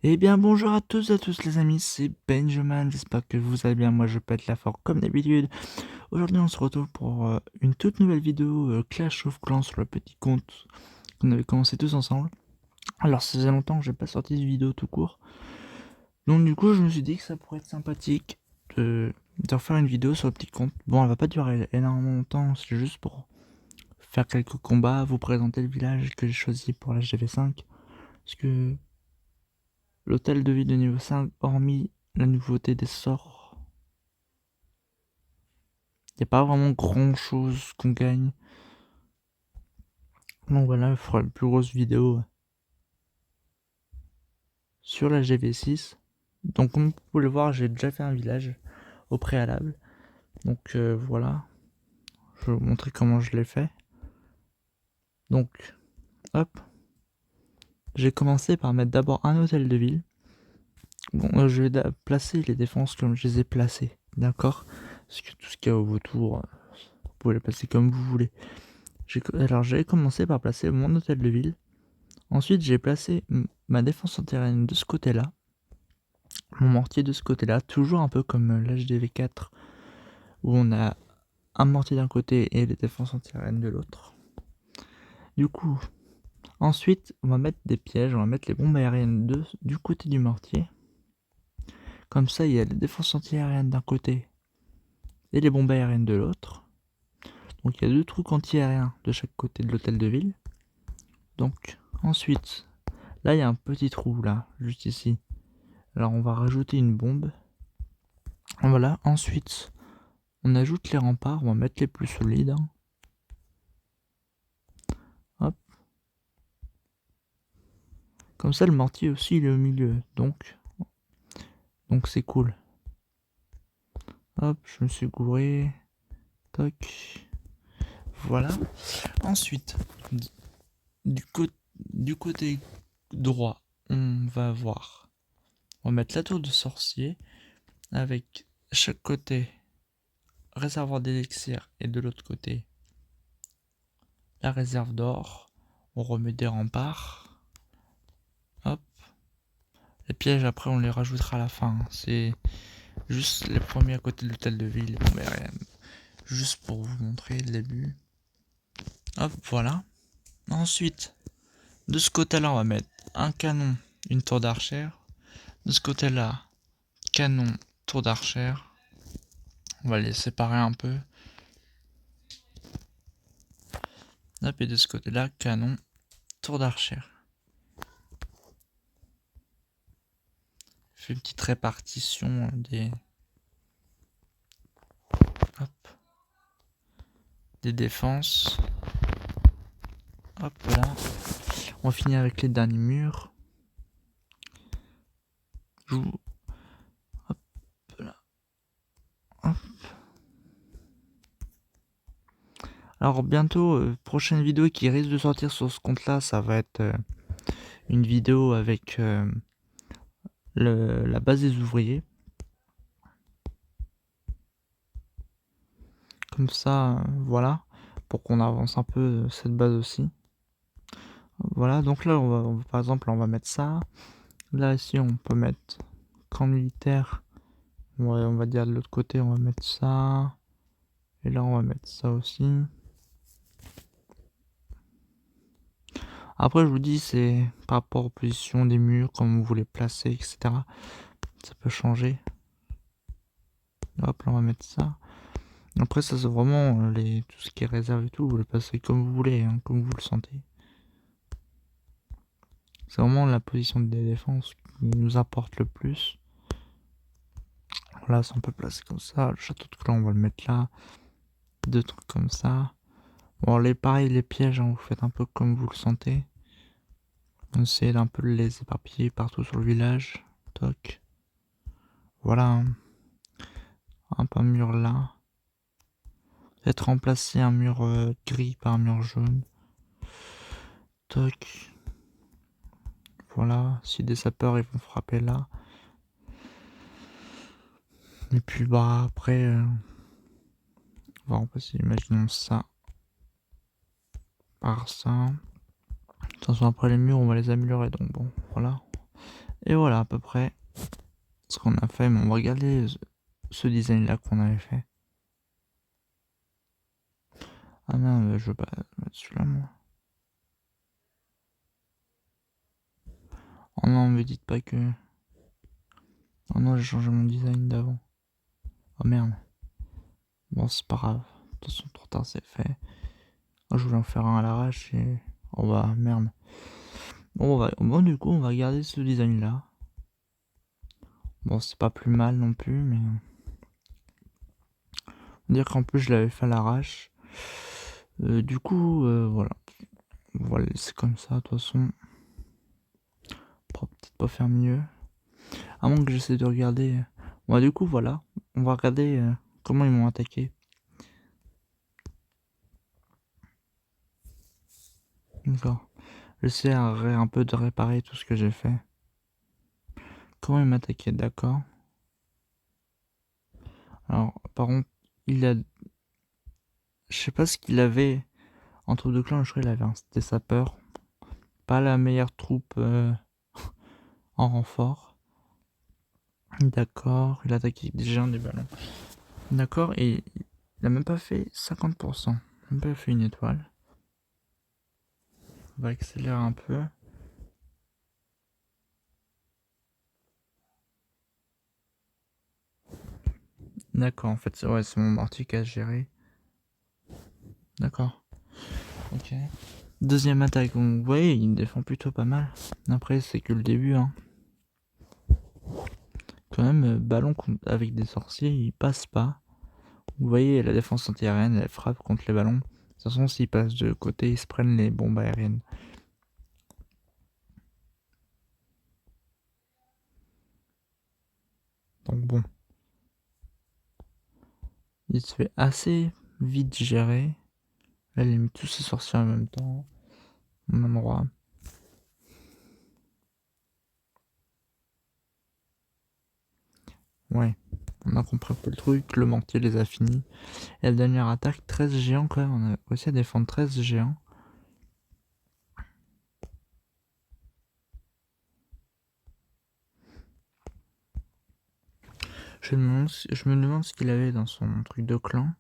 Eh bien bonjour à tous et à tous les amis, c'est Benjamin, j'espère que vous allez bien, moi je pète la forme comme d'habitude. Aujourd'hui on se retrouve pour une toute nouvelle vidéo Clash of Clans sur le petit compte qu'on avait commencé tous ensemble. Alors ça faisait longtemps que j'ai pas sorti de vidéo tout court, donc du coup je me suis dit que ça pourrait être sympathique de refaire une vidéo sur le petit compte. Bon, elle va pas durer énormément longtemps, c'est juste pour faire quelques combats, vous présenter le village que j'ai choisi pour la GV5, parce que l'hôtel de ville de niveau 5, hormis la nouveauté des sorts, il n'y a pas vraiment grand chose qu'on gagne. Donc voilà, il fera une plus grosse vidéo sur la GV6. Donc comme vous pouvez le voir, j'ai déjà fait un village au préalable. Donc voilà, je vais vous montrer comment je l'ai fait. Donc hop, j'ai commencé par mettre d'abord un hôtel de ville. Bon, je vais placer les défenses comme je les ai placées, d'accord? Parce que tout ce qu'il y a autour, vous pouvez les placer comme vous voulez. Alors j'ai commencé par placer mon hôtel de ville. Ensuite j'ai placé ma défense souterraine de ce côté-là. Mon mortier de ce côté-là, toujours un peu comme l'HDV4 où on a un mortier d'un côté et les défenses anti-aériennes de l'autre. Du coup, ensuite on va mettre des pièges, on va mettre les bombes aériennes du côté du mortier. Comme ça il y a les défenses anti-aériennes d'un côté et les bombes aériennes de l'autre. Donc il y a deux trucs anti-aériens de chaque côté de l'hôtel de ville. Donc ensuite, là il y a un petit trou là, juste ici. Alors on va rajouter une bombe. Voilà, ensuite on ajoute les remparts, on va mettre les plus solides. Hop. Comme ça le mortier aussi il est au milieu, donc c'est cool. Hop, je me suis gouré. Toc. Voilà. Ensuite, du côté droit, on va mettre la tour de sorcier avec chaque côté réservoir d'élixir et de l'autre côté la réserve d'or. On remet des remparts. Hop. Les pièges après on les rajoutera à la fin. C'est juste les premiers à côté de l'hôtel de ville. Mais rien. Juste pour vous montrer le début. Hop, voilà. Ensuite, de ce côté-là, on va mettre un canon, une tour d'archère. De ce côté-là, canon, tour d'archère. On va les séparer un peu. Hop, et de ce côté-là, canon, tour d'archère. Fait une petite répartition des défenses. Hop là. On finit avec les derniers murs. Hop là. Hop. Alors bientôt, prochaine vidéo qui risque de sortir sur ce compte là, ça va être une vidéo avec la base des ouvriers. Comme ça, voilà, pour qu'on avance un peu cette base aussi. Voilà, donc là, par exemple, on va mettre ça. Là, ici, on peut mettre camp militaire. Ouais, on va dire de l'autre côté, on va mettre ça. Et là, on va mettre ça aussi. Après, je vous dis, c'est par rapport aux positions des murs, comme vous voulez placer, etc. Ça peut changer. Hop, là, on va mettre ça. Après, ça, c'est vraiment tout ce qui est réserve et tout. Vous le placez comme vous voulez, hein, comme vous le sentez. C'est vraiment la position des défenses qui nous apporte le plus. Voilà, ça on peut placer comme ça. Le château de clan, on va le mettre là. Deux trucs comme ça. Bon, pareil, les pièges, hein, vous faites un peu comme vous le sentez. On essaie d'un peu les éparpiller partout sur le village. Toc. Voilà. Un mur là. Peut-être remplacer un mur gris par un mur jaune. Toc. Voilà. Si des sapeurs, ils vont frapper là. Et puis, bah, après, on va remplacer, imaginons ça. Par ça. De toute façon, après les murs, on va les améliorer. Donc bon, voilà. Et voilà à peu près ce qu'on a fait. Mais on va regarder ce design là qu'on avait fait. Ah non, je veux pas mettre celui-là moi. Oh non, me dites pas que... Oh non, j'ai changé mon design d'avant. Oh merde. Bon, c'est pas grave. De toute façon, trop tard, c'est fait. Oh, je voulais en faire un à l'arrache et... Oh bah, merde. Bon, du coup, on va garder ce design-là. Bon, c'est pas plus mal non plus, mais... On va dire qu'en plus, je l'avais fait à l'arrache. Du coup, voilà. On va le laisser comme ça, de toute façon. On pourra peut-être pas faire mieux. À moins que j'essaie de regarder... Bon, du coup, voilà. On va regarder comment ils m'ont attaqué. D'accord. J'essaie un peu de réparer tout ce que j'ai fait. Comment il m'attaquait, d'accord. Alors, par contre, il a... Je sais pas ce qu'il avait en troupe de clan, je crois qu'il avait des sapeurs. Pas la meilleure troupe en renfort. D'accord, il a attaqué des géants des ballons. D'accord, et il a même pas fait 50%. Même pas fait une étoile. On va accélérer un peu. D'accord, en fait, c'est mon mortier qui a géré. D'accord. Ok. Deuxième attaque, vous voyez, il défend plutôt pas mal. Après, c'est que le début, hein. Quand même, ballon avec des sorciers, il passe pas. Vous voyez, la défense antiaérienne, elle frappe contre les ballons. De toute façon, s'ils passent de côté, ils se prennent les bombes aériennes. Donc bon. Il se fait assez vite gérer. Là, il a mis tous ses sorciers en même temps. Au même endroit. Ouais. On a compris un peu le truc. Le mortier les a finis. Et la dernière attaque, 13 géants quand même. On a réussi à défendre 13 géants. Je me demande ce qu'il avait dans son truc de clan.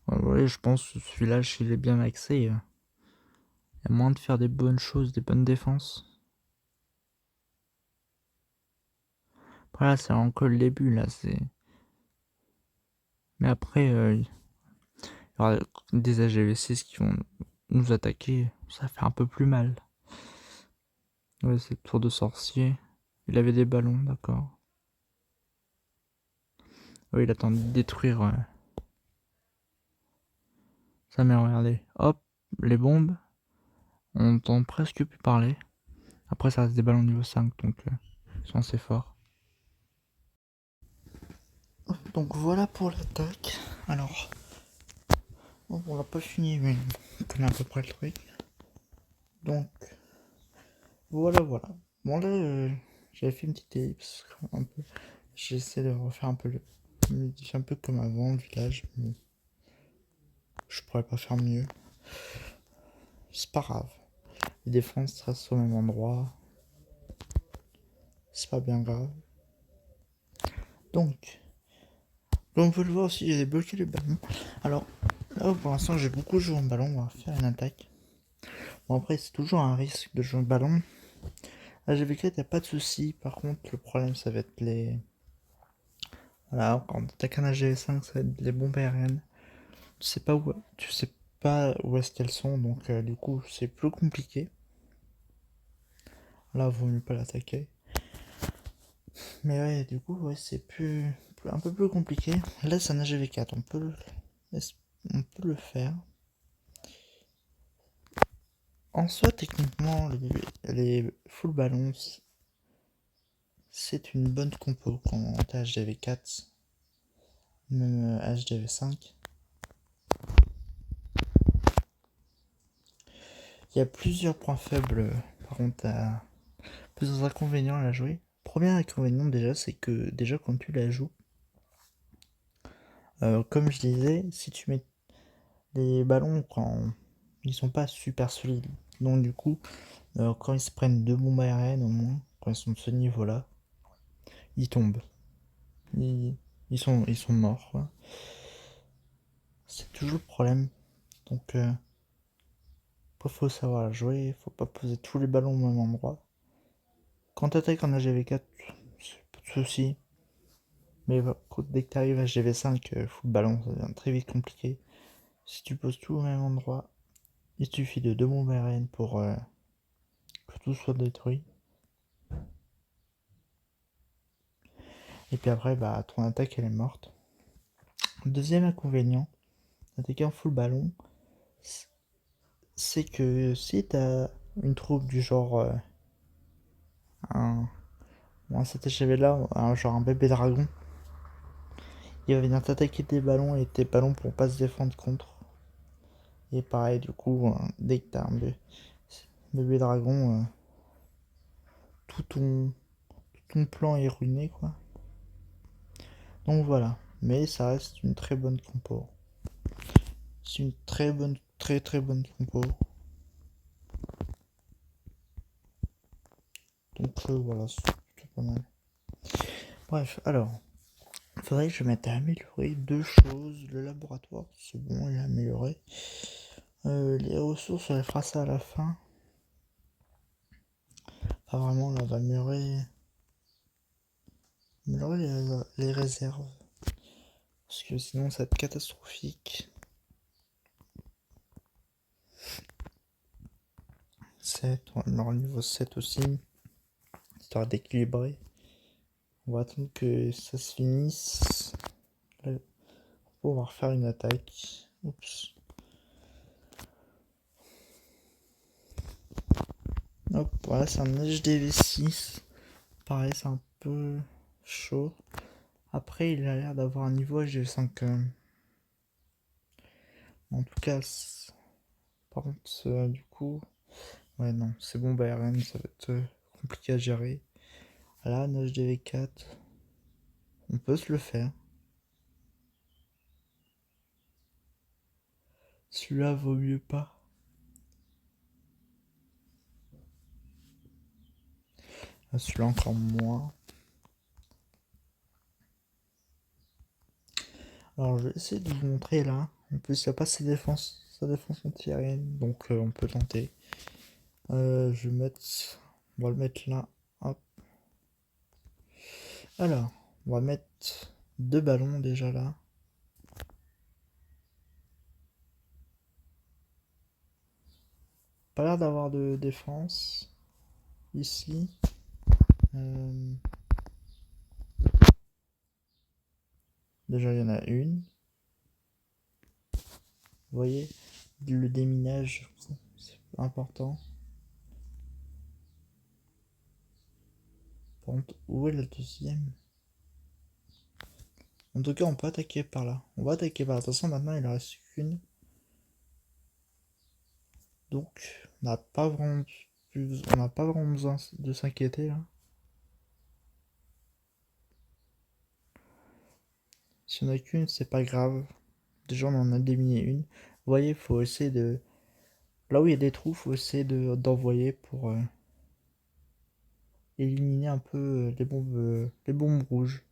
Ouais, je pense que celui-là, s'il est bien maxé, il y a moyen de faire des bonnes choses, des bonnes défenses. Après là, c'est encore le début, là, c'est... Mais après, il y aura des AGV6 qui vont nous attaquer, ça fait un peu plus mal. Ouais, c'est le tour de sorcier. Il avait des ballons, d'accord. Oui, il attend de détruire sa mère, regardez. Hop, les bombes. On entend presque plus parler. Après, ça reste des ballons niveau 5, donc ils sont assez forts. Donc voilà pour l'attaque. Alors, on l'a pas fini, mais on connaît à peu près le truc. Donc, voilà. Bon là, j'avais fait une petite ellipse, un peu. J'essaie de refaire un peu un peu comme avant le village, mais je pourrais pas faire mieux. C'est pas grave. Les défenses restent au même endroit. C'est pas bien grave. Donc, comme vous pouvez le voir aussi, j'ai débloqué le ballon. Alors, là pour l'instant, j'ai beaucoup joué en ballon. On va faire une attaque. Bon, après, c'est toujours un risque de jouer en ballon. Là, j'ai vu qu'il n'y a pas de souci. Par contre, le problème, ça va être les. Voilà, quand t'attaques un AGV5, ça va être les bombes aériennes. Tu sais pas où est-ce qu'elles sont, donc du coup, c'est plus compliqué. Là, vaut mieux pas l'attaquer. Mais ouais, du coup, ouais, c'est un peu plus compliqué. Là, c'est un AGV4, on peut le faire. En soi, techniquement, les full ballons, c'est une bonne compo quand t'es HDV4, même HDV5. Il y a plusieurs points faibles, par contre, plusieurs inconvénients à la jouer. Premier inconvénient déjà, c'est que déjà quand tu la joues, comme je disais, si tu mets les ballons quand ils sont pas super solides, Donc du coup, quand ils se prennent 2 bombes aériennes au moins, quand ils sont de ce niveau-là, ils tombent. Ils, ils sont morts, quoi. C'est toujours le problème. Donc, faut savoir jouer, faut pas poser tous les ballons au même endroit. Quand t'attaques en AGV4, c'est pas de soucis. Mais dès que t'arrives à GV5, full ballon, ça devient très vite compliqué. Si tu poses tout au même endroit, il suffit de 2 bombes aériennes pour que tout soit détruit. Et puis après, bah, ton attaque elle est morte. Deuxième inconvénient d'attaquer en full ballon, c'est que si t'as une troupe du genre un, cet HV là, genre un bébé dragon, il va venir t'attaquer des ballons et tes ballons pourront pas se défendre contre. Et pareil, du coup, dès que t'as un bébé dragon, tout ton plan est ruiné, quoi. Donc voilà. Mais ça reste une très bonne compo. C'est une très bonne, très très bonne compo. Donc voilà, c'est plutôt pas mal. Bref, alors, faudrait que je mette à améliorer deux choses. Le laboratoire, c'est bon, il est amélioré. Les ressources, on fera ça à la fin. Pas vraiment, là, on va améliorer les réserves. Parce que sinon, ça va être catastrophique. 7, on va améliorer le niveau 7 aussi. Histoire d'équilibrer. On va attendre que ça se finisse. Là, on va refaire une attaque. Oups. Hop, voilà, c'est un HDV6. Pareil, c'est un peu chaud. Après, il a l'air d'avoir un niveau HDV5 quand même. En tout cas, par contre, du coup, ouais, non, c'est bon, BRN, ça va être compliqué à gérer. Là, un HDV4, on peut se le faire. Celui-là vaut mieux pas. Celui-là encore moins. Alors je vais essayer de vous montrer là. En plus il n'y a pas sa défense anti-aérienne, donc on peut tenter. Je vais mettre. On va le mettre là. Hop. Alors, on va mettre deux ballons déjà là. Pas l'air d'avoir de défense ici. Déjà il y en a une. Vous voyez, le déminage, c'est important. Par contre, où est la deuxième? En tout cas, on peut attaquer par là. On va attaquer par là. Attention, maintenant il en reste qu'une. Donc, on n'a pas vraiment besoin de s'inquiéter là. Si on a qu'une, c'est pas grave. Déjà, on en a éliminé une. Vous voyez, faut essayer de. Là où il y a des trous, faut essayer d'envoyer pour éliminer un peu les bombes rouges.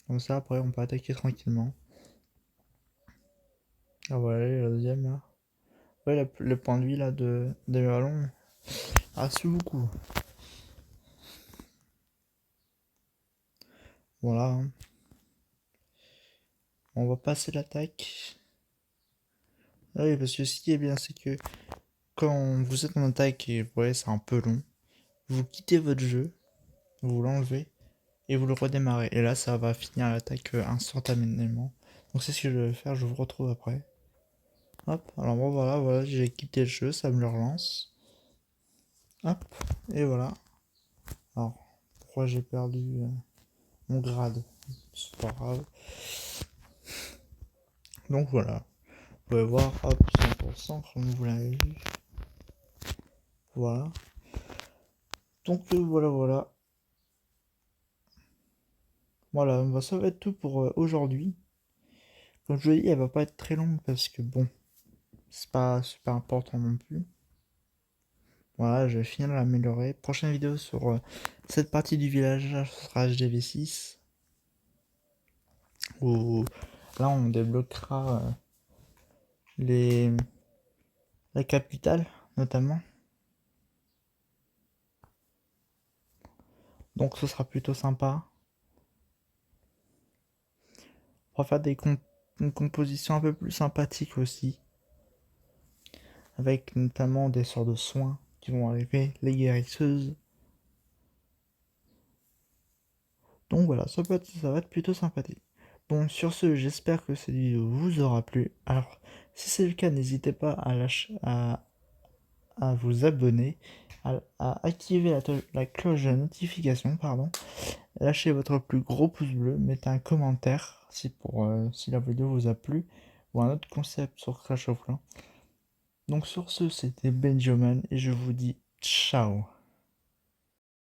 Comme ça, après, on peut attaquer tranquillement. Ah voilà, la deuxième là. Ouais, le point de vie là de ballon. Ah, c'est beaucoup. Voilà. Hein. On va passer l'attaque. Ah oui, parce que ce qui est bien, c'est que quand vous êtes en attaque et vous voyez, c'est un peu long, vous quittez votre jeu, vous l'enlevez et vous le redémarrez. Et là, ça va finir l'attaque instantanément. Donc c'est ce que je vais faire, je vous retrouve après. Hop, alors bon, voilà, j'ai quitté le jeu, ça me le relance. Hop, et voilà. Alors, pourquoi j'ai perdu mon grade? C'est pas grave. Donc voilà, vous pouvez voir, hop, 100% comme vous l'avez vu. Voilà. Donc voilà. Voilà, bah, ça va être tout pour aujourd'hui. Comme je l'ai dit, elle va pas être très longue parce que bon, c'est pas super important non plus. Voilà, je vais finir de l'améliorer. Prochaine vidéo sur cette partie du village, ce sera HDV6. Où là on débloquera les la capitale notamment. Donc ce sera plutôt sympa. On va faire une composition un peu plus sympathique aussi. Avec notamment des sorts de soins qui vont arriver, les guérisseuses. Donc voilà, ça va être plutôt sympathique. Bon, sur ce, j'espère que cette vidéo vous aura plu. Alors, si c'est le cas, n'hésitez pas à vous abonner, à activer la cloche de notification, pardon. Lâchez votre plus gros pouce bleu, mettez un commentaire si la vidéo vous a plu, ou un autre concept sur Clash of Clans. Donc sur ce, c'était Benjamin et je vous dis ciao.